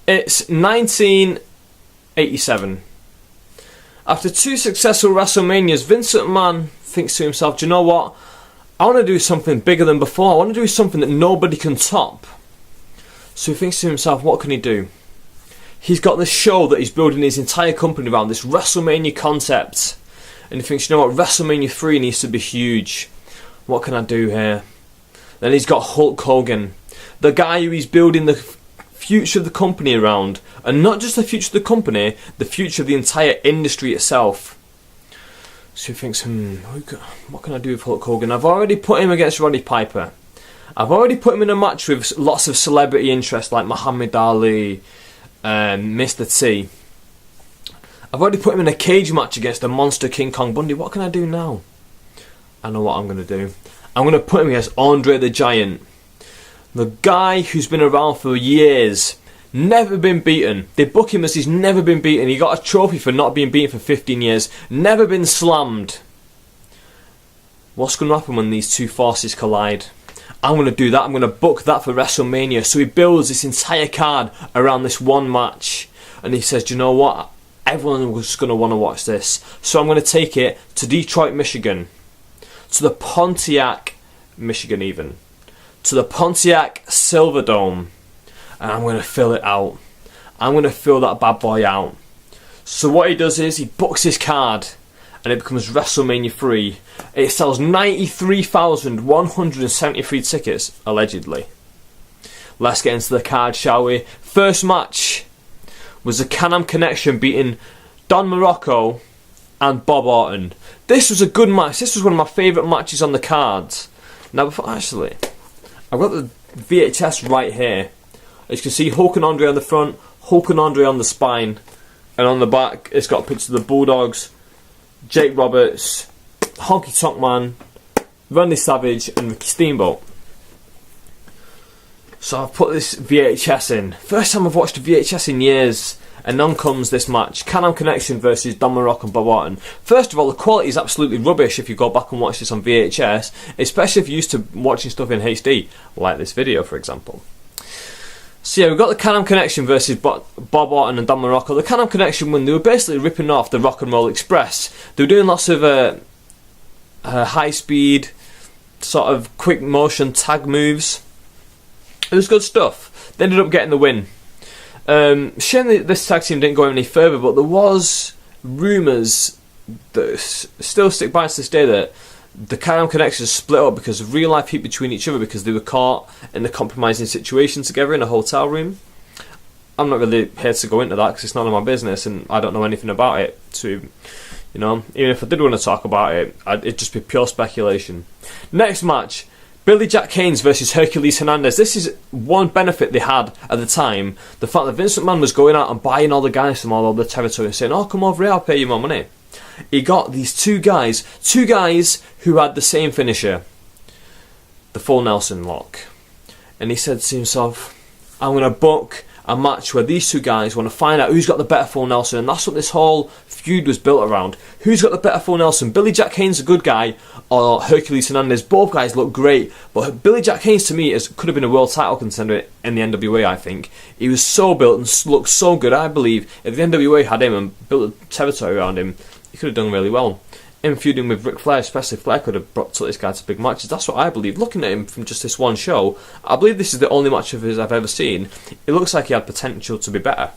It's 1987. After 2 successful WrestleManias, Vince McMahon thinks to himself, do you know what? I want to do something bigger than before. I want to do something that nobody can top. So he thinks to himself, what can he do? He's got this show that he's building his entire company around, this WrestleMania concept. And he thinks, you know what, WrestleMania 3 needs to be huge. What can I do here? Then he's got Hulk Hogan, the guy who he's building the future of the company around. And not just the future of the company, the future of the entire industry itself. So he thinks, what can I do with Hulk Hogan? I've already put him against Roddy Piper. I've already put him in a match with lots of celebrity interest like Muhammad Ali and Mr. T. I've already put him in a cage match against the monster King Kong Bundy. What can I do now? I know what I'm going to do. I'm going to put him against Andre the Giant. The guy who's been around for years, never been beaten. They book him as he's never been beaten. He got a trophy for not being beaten for 15 years. Never been slammed. What's going to happen when these two forces collide? I'm going to do that. I'm going to book that for WrestleMania. So he builds this entire card around this one match. And he says, do you know what? Everyone was going to want to watch this. So I'm going to take it to Detroit, Michigan. To the Pontiac, Michigan even. To the Pontiac Silverdome. And I'm going to fill it out. I'm going to fill that bad boy out. So what he does is he books his card. And it becomes WrestleMania 3. It sells 93,173 tickets, allegedly. Let's get into the card, shall we? First match was the Can-Am Connection beating Don Morocco and Bob Orton. This was a good match. This was one of my favourite matches on the cards. Now, actually, I've got the VHS right here. As you can see, Hulk and Andre on the front, Hulk and Andre on the spine, and on the back, it's got a picture of the Bulldogs, Jake Roberts, Honky Tonk Man, Randy Savage, and Ricky Steamboat. So I've put this VHS in. First time I've watched a VHS in years. And on comes this match. Can-Am Connection versus Don Morocco and Bob Orton. First of all, the quality is absolutely rubbish if you go back and watch this on VHS. Especially if you're used to watching stuff in HD. Like this video, for example. So yeah, we've got the Can-Am Connection versus Bob Orton and Don Morocco. The Can-Am Connection, when they were basically ripping off the Rock and Roll Express. They were doing lots of high speed, sort of quick motion tag moves. It was good stuff. They ended up getting the win. Shame that this tag team didn't go any further, but there was rumours that still stick by to this day that the Can-Am Connection split up because of real life heat between each other because they were caught in a compromising situation together in a hotel room. I'm not really here to go into that because it's none of my business and I don't know anything about it. So, you know, even if I did want to talk about it, it'd just be pure speculation. Next match. Billy Jack Haynes versus Hercules Hernandez. This is one benefit they had at the time. The fact that Vince McMahon was going out and buying all the guys from all over the territory and saying, oh, come over here, I'll pay you more money. He got these two guys who had the same finisher. The full Nelson lock. And he said to himself, I'm going to book a match where these two guys want to find out who's got the better full Nelson. And that's what this whole feud was built around. Who's got the better full Nelson? Billy Jack Haynes a good guy or Hercules Hernandez? Both guys look great, but Billy Jack Haynes to me could have been a world title contender in the NWA. I think he was so built and looked so good. I believe if the NWA had him and built a territory around him, he could have done really well. Him feuding with Ric Flair, especially Flair, could have took this guy to big matches. That's what I believe. Looking at him from just this one show, I believe this is the only match of his I've ever seen. It looks like he had potential to be better.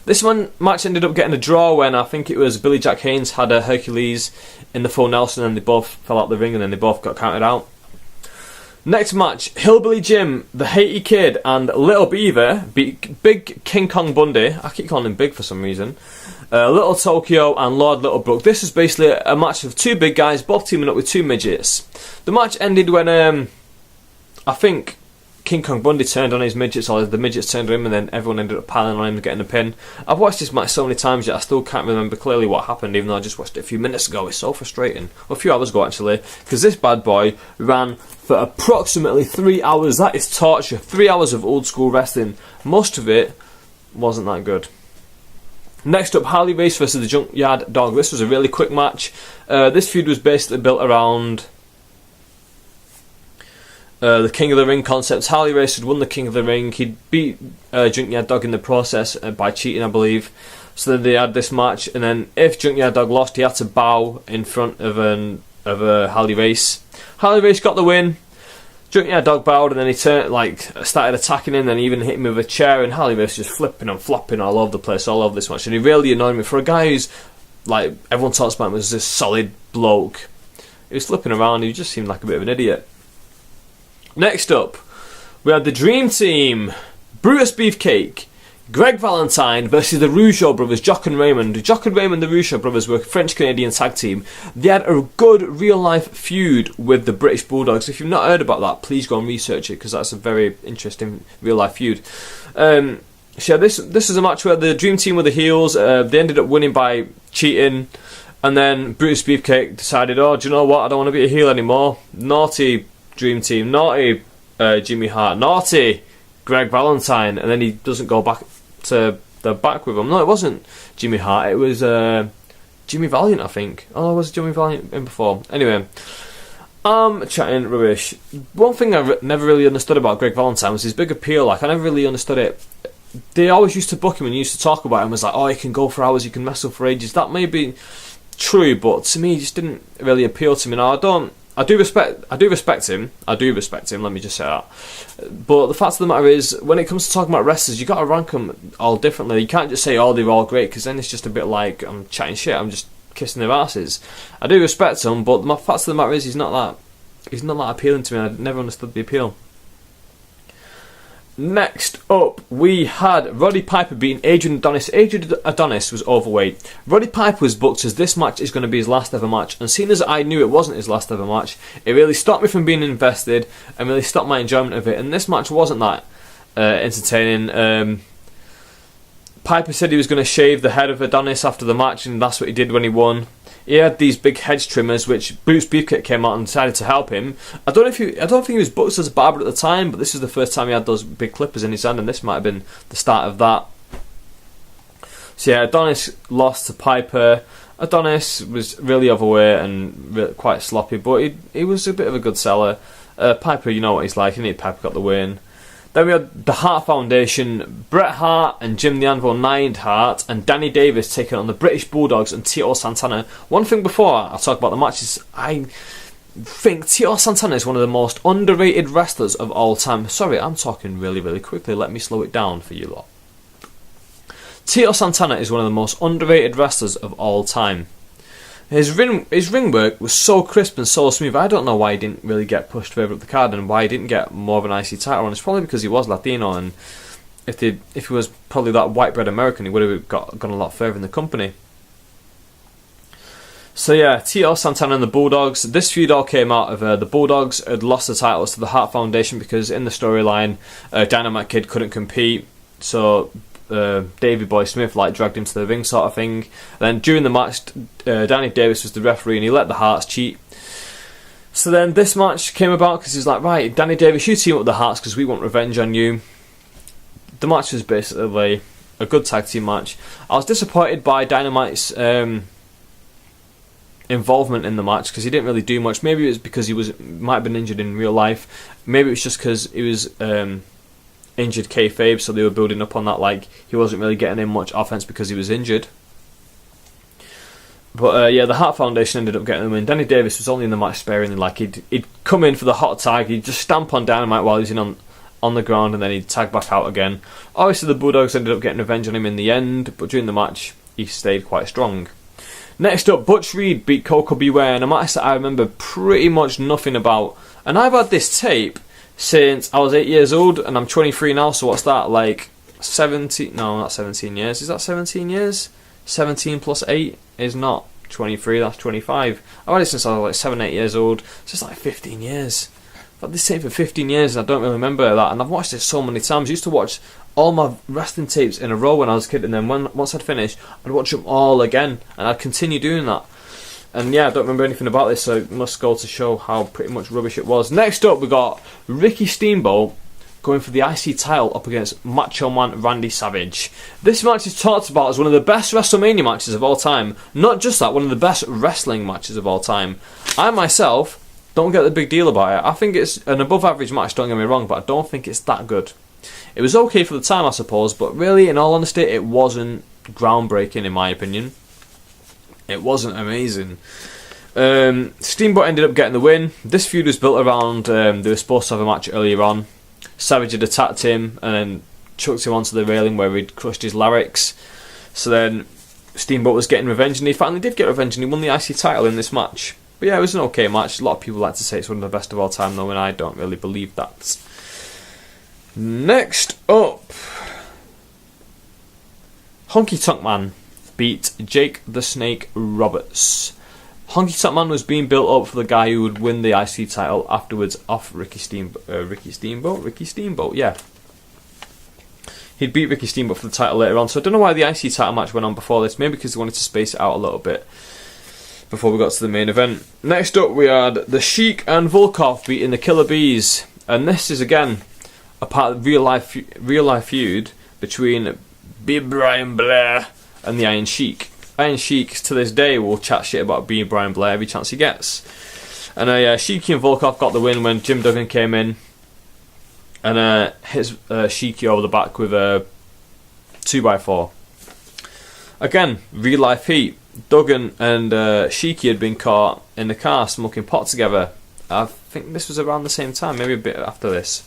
This one match ended up getting a draw when I think it was Billy Jack Haynes had a Hercules in the full Nelson and they both fell out the ring and then they both got counted out. Next match, Hillbilly Jim, the Haiti Kid, and Little Beaver beat Big King Kong Bundy. I keep calling him Big for some reason. Little Tokyo and Lord Littlebrook. This is basically a match of two big guys, both teaming up with two midgets. The match ended when I think King Kong Bundy turned on his midgets, or the midgets turned on him, and then everyone ended up piling on him and getting a pin. I've watched this match so many times yet I still can't remember clearly what happened, even though I just watched it a few minutes ago. It's so frustrating. Well, a few hours ago actually, because this bad boy ran for approximately 3 hours. That is torture. 3 hours of old school wrestling. Most of it wasn't that good. Next up, Harley Race versus the Junkyard Dog. This was a really quick match. This feud was basically built around the King of the Ring concept. Harley Race had won the King of the Ring. He'd beat Junkyard Dog in the process by cheating, I believe. So then they had this match, and then if Junkyard Dog lost, he had to bow in front of Harley Race. Harley Race got the win. Junkyard Dog bowed, and then he started attacking him, then he even hit him with a chair, and Harley Race just flipping and flopping all over the place, all over this match. And he really annoyed me. For a guy who's, like, everyone talks about him as this solid bloke, he was flipping around, he just seemed like a bit of an idiot. Next up, we had the Dream Team, Brutus Beefcake, Greg Valentine versus the Rougeau brothers, Jock and Raymond. Jock and Raymond, the Rougeau brothers, were a French-Canadian tag team. They had a good real-life feud with the British Bulldogs. If you've not heard about that, please go and research it, because that's a very interesting real-life feud. So yeah, this is a match where the Dream Team were the heels. They ended up winning by cheating, and then Brutus Beefcake decided, oh, do you know what, I don't want to be a heel anymore. Naughty Dream Team, naughty Jimmy Hart, naughty Greg Valentine, and then he doesn't go back to the back with him. No, it wasn't Jimmy Hart, it was Jimmy Valiant, I think. Oh, was Jimmy Valiant in before? Anyway, chatting rubbish. One thing I never really understood about Greg Valentine was his big appeal. Like, I never really understood it. They always used to book him and used to talk about him as like, oh, he can go for hours, he can mess up for ages. That may be true, but to me, it just didn't really appeal to me. Now, I do respect him. Let me just say that. But the fact of the matter is, when it comes to talking about wrestlers, you got to rank them all differently. You can't just say, "Oh, they're all great," because then it's just a bit like I'm chatting shit. I'm just kissing their asses. I do respect him, but the fact of the matter is, he's not that appealing to me. I never understood the appeal. Next up, we had Roddy Piper beating Adrian Adonis. Adrian Adonis was overweight. Roddy Piper was booked as this match is going to be his last ever match, and seeing as I knew it wasn't his last ever match, it really stopped me from being invested and really stopped my enjoyment of it, and this match wasn't that entertaining. Piper said he was going to shave the head of Adonis after the match, and that's what he did when he won. He had these big hedge trimmers, which Bruce Beefcake came out and decided to help him. I don't think he was booked as a barber at the time, but this is the first time he had those big clippers in his hand, and this might have been the start of that. So yeah, Adonis lost to Piper. Adonis was really overweight and quite sloppy, but he was a bit of a good seller. Piper, you know what he's like, and Piper got the win. Then we had the Hart Foundation, Bret Hart and Jim the Anvil Neidhart and Danny Davis taking on the British Bulldogs and Tito Santana. One thing before I talk about the matches, I think Tito Santana is one of the most underrated wrestlers of all time. Sorry, I'm talking really, really quickly. Let me slow it down for you lot. Tito Santana is one of the most underrated wrestlers of all time. His ring work was so crisp and so smooth. I don't know why he didn't really get pushed further up the card and why he didn't get more of an IC title run. It's probably because he was Latino, and if he was probably that white bread American, he would have gone a lot further in the company. So yeah, Tito Santana and the Bulldogs. This feud all came out of the Bulldogs had lost the titles to the Hart Foundation because in the storyline, Dynamite Kid couldn't compete, so Davey Boy Smith dragged him to the ring sort of thing. Then during the match, Danny Davis was the referee and he let the Harts cheat. So then this match came about because he's like, right, Danny Davis, you team up with the Harts because we want revenge on you. The match was basically a good tag team match. I was disappointed by Dynamite's involvement in the match because he didn't really do much. Maybe it was because might have been injured in real life. Maybe it was just because he was injured kayfabe, so they were building up on that, he wasn't really getting in much offense because he was injured. But yeah, the Hart Foundation ended up getting the win. Danny Davis was only in the match sparingly, he'd come in for the hot tag, he'd just stamp on Dynamite while he was on the ground, and then he'd tag back out again. Obviously the Bulldogs ended up getting revenge on him in the end, but during the match he stayed quite strong. Next up, Butch Reed beat Coco Beware in a match that I remember pretty much nothing about, and I've had this tape since I was 8 years old, and I'm 23 now, so what's that, 17? No, not 17 years. Is that 17 years? 17 plus 8 is not 23, that's 25. I've had it since I was 7, 8 years old, so it's 15 years. I've had this tape for 15 years, and I don't really remember that, and I've watched it so many times. I used to watch all my wrestling tapes in a row when I was a kid, and then once I'd finished, I'd watch them all again, and I'd continue doing that. And yeah, I don't remember anything about this, so it must go to show how pretty much rubbish it was. Next up, we got Ricky Steamboat going for the IC title up against Macho Man Randy Savage. This match is talked about as one of the best WrestleMania matches of all time. Not just that, one of the best wrestling matches of all time. I myself Don't get the big deal about it. I think it's an above average match, don't get me wrong, but I don't think it's that good. It was okay for the time, I suppose, but really, in all honesty, it wasn't groundbreaking in my opinion. It wasn't amazing. Steamboat ended up getting the win. This feud was built around, they were supposed to have a match earlier on. Savage had attacked him and then chucked him onto the railing where he'd crushed his larynx. So then Steamboat was getting revenge, and he finally did get revenge, and he won the IC title in this match. But yeah, it was an okay match. A lot of people like to say it's one of the best of all time, though, and I don't really believe that. Next up, Honky Tonk Man beat Jake the Snake Roberts. Honky Tonk Man was being built up for the guy who would win the IC title afterwards off Ricky Steamboat, yeah. He'd beat Ricky Steamboat for the title later on, so I don't know why the IC title match went on before this. Maybe because they wanted to space it out a little bit before we got to the main event. Next up, we had the Sheik and Volkov beating the Killer Bees, and this is again a part of real life feud between B. Brian Blair and the Iron Sheik. Iron Sheik to this day will chat shit about B. Brian Blair every chance he gets. And Sheiky and Volkov got the win when Jim Duggan came in and hits Sheiky over the back with a 2x4. Again, real life heat. Duggan and Sheiky had been caught in the car smoking pot together. I think this was around the same time, maybe a bit after this.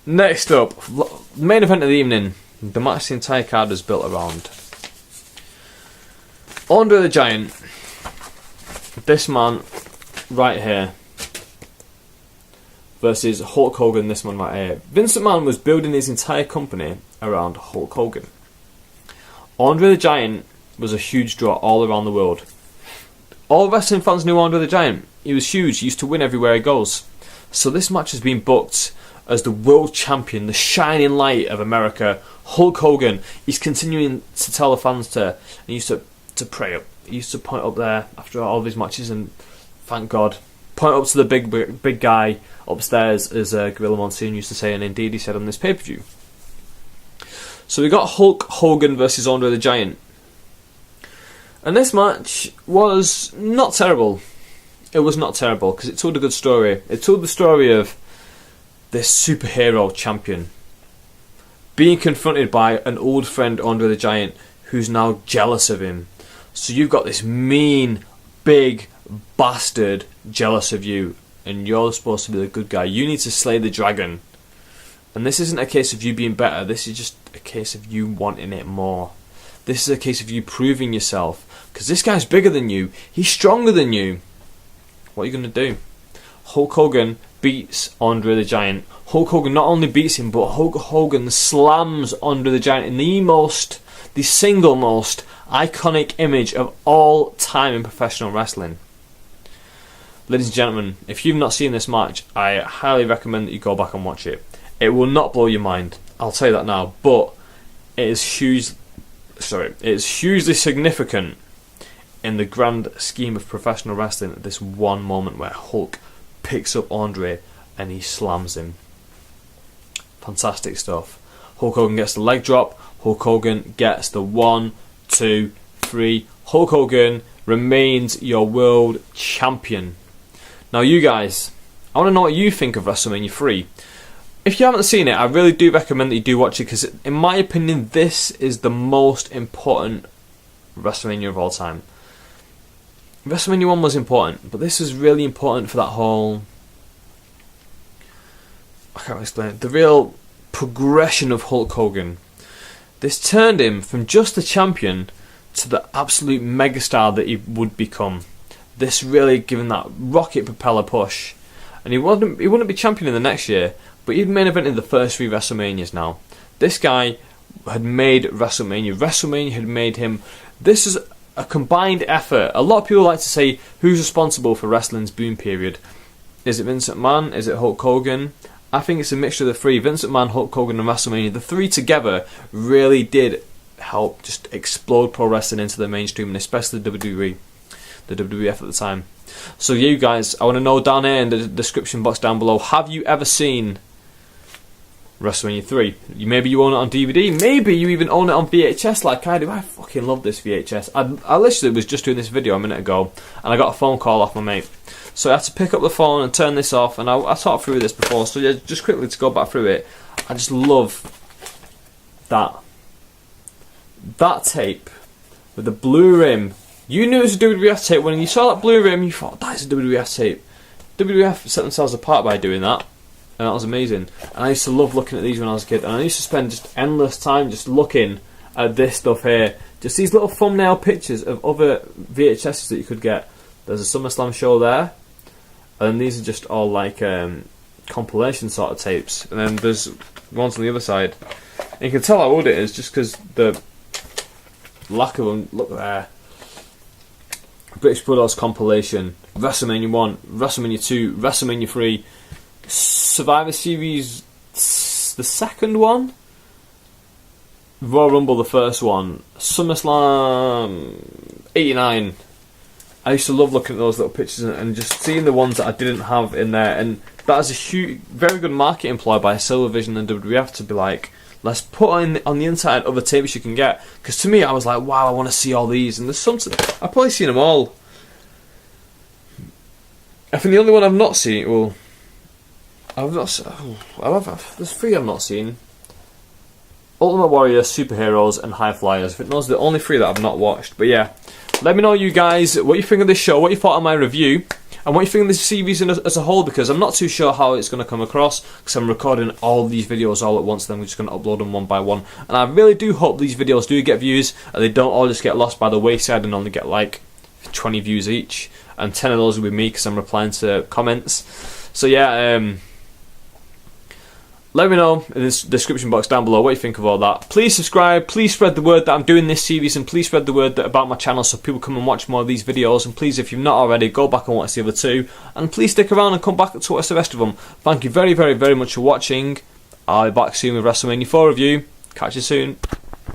Next up, main event of the evening. The match the entire card was built around. Andre the Giant. This man right here versus Hulk Hogan, this man right here. Vince McMahon was building his entire company around Hulk Hogan. Andre the Giant was a huge draw all around the world. All wrestling fans knew Andre the Giant. He was huge, he used to win everywhere he goes. So this match has been booked as the world champion, the shining light of America, Hulk Hogan. He's continuing to tell the fans to, he used to pray up. He used to point up there after all these matches and thank God. Point up to the big guy upstairs, as Gorilla Monsoon used to say, and indeed he said on this pay-per-view. So we got Hulk Hogan versus Andre the Giant. And this match was not terrible. It was not terrible because it told a good story. It told the story of this superhero champion being confronted by an old friend, Andre the Giant, who's now jealous of him. So you've got this mean, big bastard jealous of you, and you're supposed to be the good guy. You need to slay the dragon. And this isn't a case of you being better, this is just a case of you wanting it more. This is a case of you proving yourself, because this guy's bigger than you, he's stronger than you. What are you going to do? Hulk Hogan beats Andre the Giant. Hulk Hogan not only beats him, but Hulk Hogan slams Andre the Giant in the single most iconic image of all time in professional wrestling. Ladies and gentlemen, if you've not seen this match, I highly recommend that you go back and watch it. It will not blow your mind, I'll tell you that now, but it is hugely significant in the grand scheme of professional wrestling at this one moment where Hulk picks up Andre and he slams him. Fantastic stuff. Hulk Hogan gets the leg drop. Hulk Hogan gets the 1, 2, 3. Hulk Hogan remains your world champion. Now you guys, I want to know what you think of WrestleMania 3. If you haven't seen it, I really do recommend that you do watch it, because in my opinion this is the most important WrestleMania of all time. WrestleMania 1 was important, but this was really important for that whole, I can't explain it, the real progression of Hulk Hogan. This turned him from just the champion to the absolute megastar that he would become. This really given that rocket propeller push. And he wouldn't be champion in the next year, but he'd main event in the first 3 WrestleManias now. This guy had made WrestleMania. WrestleMania had made him. This is a combined effort. A lot of people like to say, who's responsible for wrestling's boom period? Is it Vince McMahon? Is it Hulk Hogan? I think it's a mixture of the 3. Vince McMahon, Hulk Hogan and WrestleMania. The 3 together really did help just explode pro wrestling into the mainstream, and especially the WWE, the WWF at the time. So you guys, I want to know down here in the description box down below, have you ever seen WrestleMania 3. Maybe you own it on DVD. Maybe you even own it on VHS like I do. I fucking love this VHS. I literally was just doing this video a minute ago, and I got a phone call off my mate. So I had to pick up the phone and turn this off, and I talked through this before, so yeah, just quickly to go back through it. I just love that tape with the blue rim. You knew it was a WWF tape when you saw that blue rim. You thought, that is a WWF tape. WWF set themselves apart by doing that, and that was amazing. And I used to love looking at these when I was a kid, and I used to spend just endless time just looking at this stuff here. Just these little thumbnail pictures of other VHSs that you could get. There's a SummerSlam show there, and these are just all like compilation sort of tapes. And then there's ones on the other side. And you can tell how old it is just because the lack of them. Look there. British Bulldogs compilation, WrestleMania 1, WrestleMania 2, WrestleMania 3, Survivor Series, the second one, Royal Rumble, the first one, SummerSlam 89. I used to love looking at those little pictures and just seeing the ones that I didn't have in there, and that is a huge, very good marketing ploy by Silvervision and WWF to be like, let's put on the inside other tapes you can get. Because to me, I was like, wow, I want to see all these. And there's some, I've probably seen them all. I think the only one I've not seen, well, there's 3 I've not seen. Ultimate Warrior, Superheroes, and High Flyers. I think those are the only 3 that I've not watched. But yeah, let me know, you guys, what you think of this show, what you thought of my review, and what you think of this series as a whole, because I'm not too sure how it's going to come across, because I'm recording all these videos all at once, then we're just going to upload them one by one. And I really do hope these videos do get views, and they don't all just get lost by the wayside and only get like 20 views each. And 10 of those will be me, because I'm replying to comments. So yeah, let me know in the description box down below what you think of all that. Please subscribe, please spread the word that I'm doing this series, and please spread the word about my channel so people come and watch more of these videos. And please, if you've not already, go back and watch the other 2. And please stick around and come back to watch the rest of them. Thank you very, very, very much for watching. I'll be back soon with WrestleMania 4 review. Catch you soon.